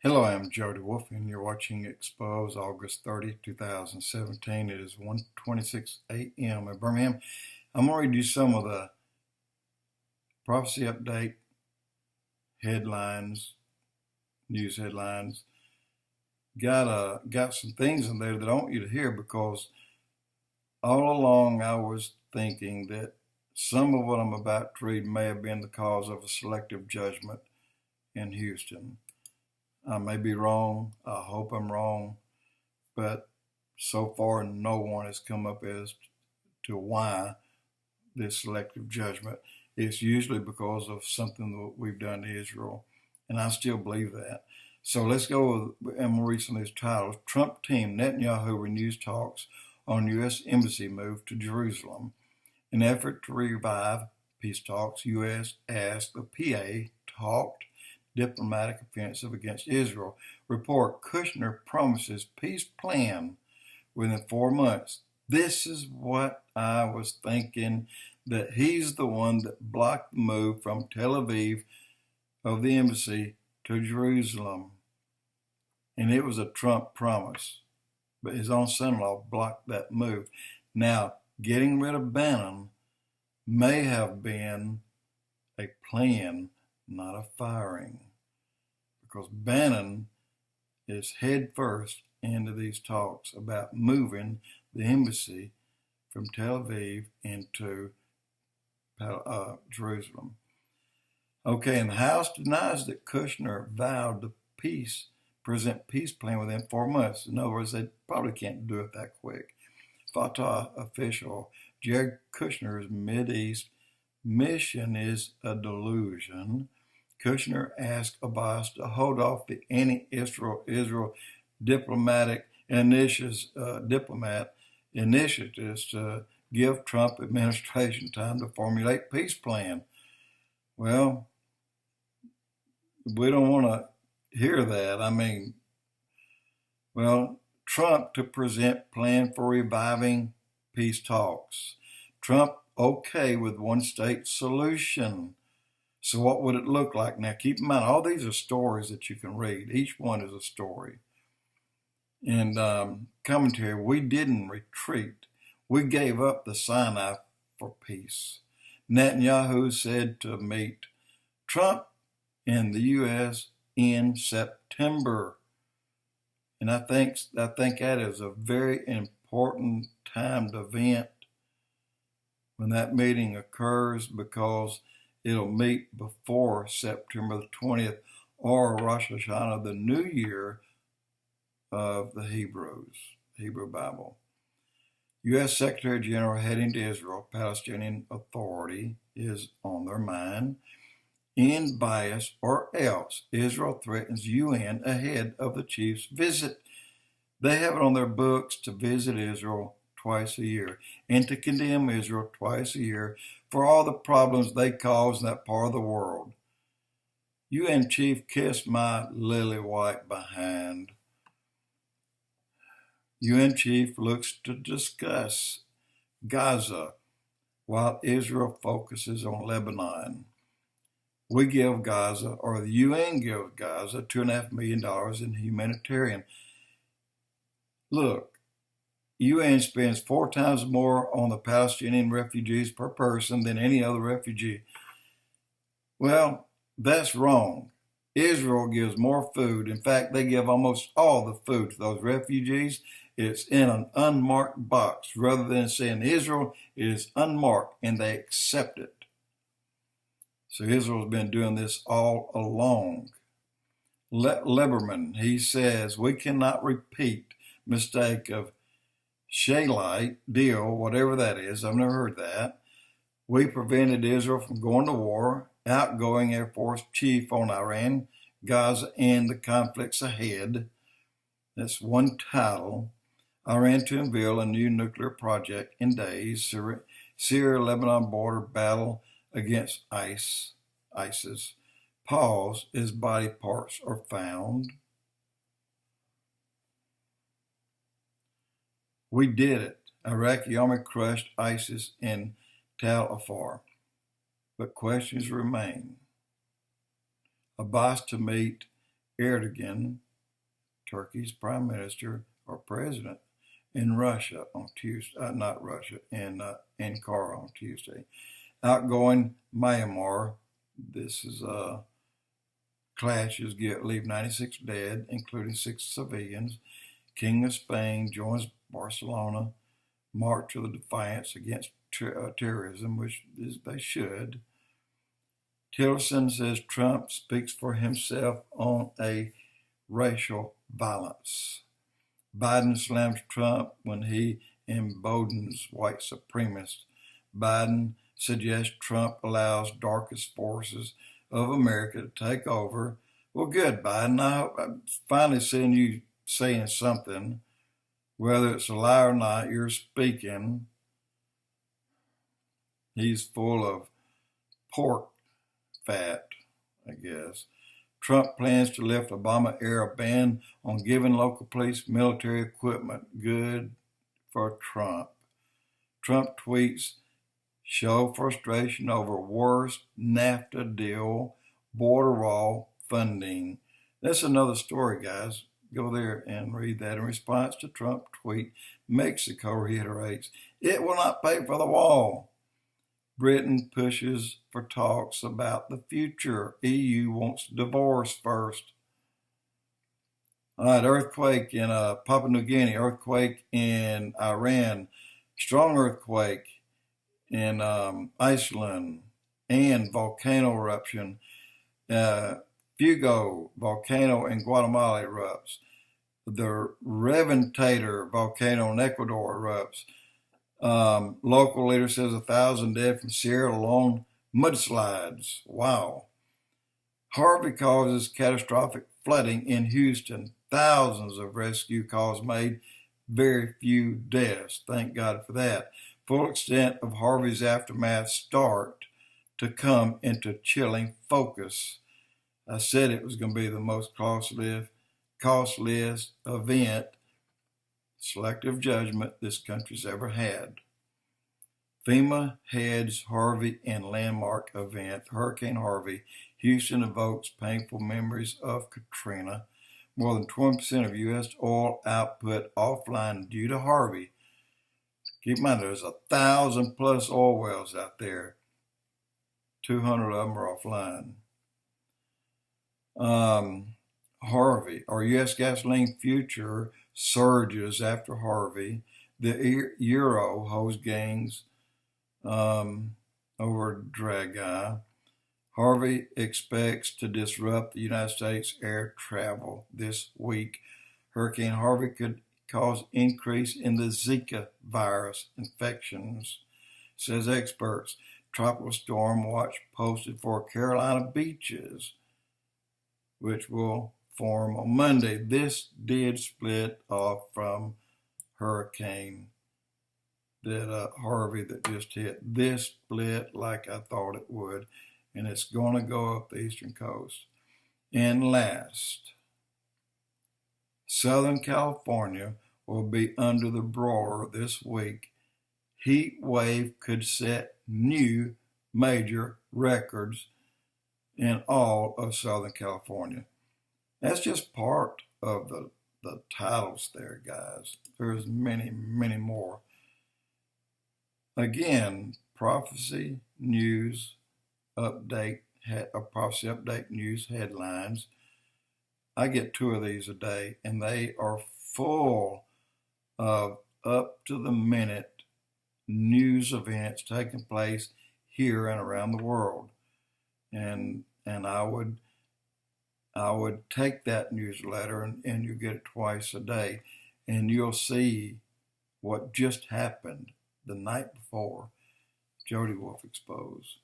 Hello, I'm Jody Wolf, and you're watching Expoz, August 30, 2017. It is 1:26 a.m. in Birmingham. I'm going to read you some of the prophecy update headlines, news headlines. Got some things in there that I want you to hear, because all along I was thinking that some of what I'm about to read may have been the cause of a selective judgment in Houston. I may be wrong. I hope I'm wrong. But so far, no one has come up as to why this selective judgment. It's usually because of something that we've done to Israel. And I still believe that. So let's go with, and we'll read some of these titles. Trump team, Netanyahu renews talks on U.S. embassy move to Jerusalem. In effort to revive peace talks, U.S. asked the PA talked diplomatic offensive against Israel. Report, Kushner promises peace plan within 4 months. This is what I was thinking, that he's the one that blocked the move from Tel Aviv of the embassy to Jerusalem. And it was a Trump promise, but his own son-in-law blocked that move. Now, getting rid of Bannon may have been a plan, not a firing, because Bannon is head first into these talks about moving the embassy from Tel Aviv into Jerusalem. Okay, and the House denies that Kushner vowed to present peace plan within 4 months. In other words, they probably can't do it that quick. Fatah official Jared Kushner's Mideast mission is a delusion. Kushner asked Abbas to hold off the anti-Israel diplomatic initiatives to give Trump administration time to formulate peace plan. Well, we don't want to hear that. Trump to present plan for reviving peace talks. Trump okay with one-state solution. So what would it look like? Now, keep in mind, all these are stories that you can read. Each one is a story. And commentary, we didn't retreat. We gave up the Sinai for peace. Netanyahu said to meet Trump in the U.S. in September. And I think that is a very important timed event when that meeting occurs, because it'll meet before September the 20th or Rosh Hashanah, the new year of the Hebrew Bible. U.S. Secretary General heading to Israel, Palestinian Authority is on their mind. End bias or else Israel threatens UN ahead of the chief's visit. They have it on their books to visit Israel twice a year and to condemn Israel twice a year for all the problems they cause in that part of the world. UN chief, kiss my lily white behind. UN chief looks to discuss Gaza while Israel focuses on Lebanon. We give Gaza, or the UN gives Gaza, $2.5 million in humanitarian. Look, UN spends 4 times more on the Palestinian refugees per person than any other refugee. Well, that's wrong. Israel gives more food. In fact, they give almost all the food to those refugees. It's in an unmarked box. Rather than saying Israel, it is unmarked, and they accept it. So Israel's been doing this all along. Lieberman, he says, we cannot repeat mistake of Shalit deal, whatever that is. I've never heard that. We prevented Israel from going to war. Outgoing Air Force chief on Iran, Gaza, and the conflicts ahead. That's one title. Iran to unveil a new nuclear project in days. Syria-Lebanon border battle against ISIS. Pause as body parts are found. We did it. Iraqi army crushed ISIS in Tal Afar. But questions remain. Abbas to meet Erdogan, Turkey's prime minister or president, in Russia on Tuesday, not Russia, in Ankara on Tuesday. Outgoing Myanmar, this is clashes leave 96 dead, including 6 civilians. King of Spain joins Barcelona march of the defiance against terrorism, which they should. Tillerson says Trump speaks for himself on a racial violence. Biden slams Trump when he emboldens white supremacists. Biden suggests Trump allows darkest forces of America to take over. Well, good, Biden. I'm finally seeing you saying something. Whether it's a lie or not, you're speaking. He's full of pork fat, I guess. Trump plans to lift Obama-era ban on giving local police military equipment. Good for Trump. Trump tweets, show frustration over worst NAFTA deal, border wall funding. That's another story, guys. Go there and read that. In response to Trump tweet, Mexico reiterates, it will not pay for the wall. Britain pushes for talks about the future. EU wants divorce first. All right, earthquake in Papua New Guinea, earthquake in Iran, strong earthquake in Iceland, and volcano eruption. Fuego volcano in Guatemala erupts. The Reventator volcano in Ecuador erupts. Local leader says 1,000 dead from Sierra Leone mudslides. Wow. Harvey causes catastrophic flooding in Houston. Thousands of rescue calls made, very few deaths. Thank God for that. Full extent of Harvey's aftermath start to come into chilling focus. I said it was going to be the most costliest event, selective judgment, this country's ever had. FEMA heads Harvey and landmark event, Hurricane Harvey. Houston evokes painful memories of Katrina. More than 20% of U.S. oil output offline due to Harvey. Keep in mind, there's 1,000 plus oil wells out there. 200 of them are offline. Harvey, our U.S. gasoline future surges after Harvey. The euro holds gains over Draghi. Harvey expects to disrupt the United States air travel this week. Hurricane Harvey could cause increase in the Zika virus infections, says experts. Tropical storm watch posted for Carolina beaches, which will form on Monday. This did split off from hurricane that Harvey that just hit. This split like I thought it would, and it's going to go up the eastern coast. And last, Southern California will be under the broiler this week. Heat wave could set new major records in all of Southern California. That's just part of the titles there, guys. There's many, many more. Again, prophecy news update, prophecy update news headlines. I get 2 of these a day, and they are full of up-to-the-minute news events taking place here and around the world. And I would take that newsletter and you get it twice a day, and you'll see what just happened the night before. Jody Wolf Expoz.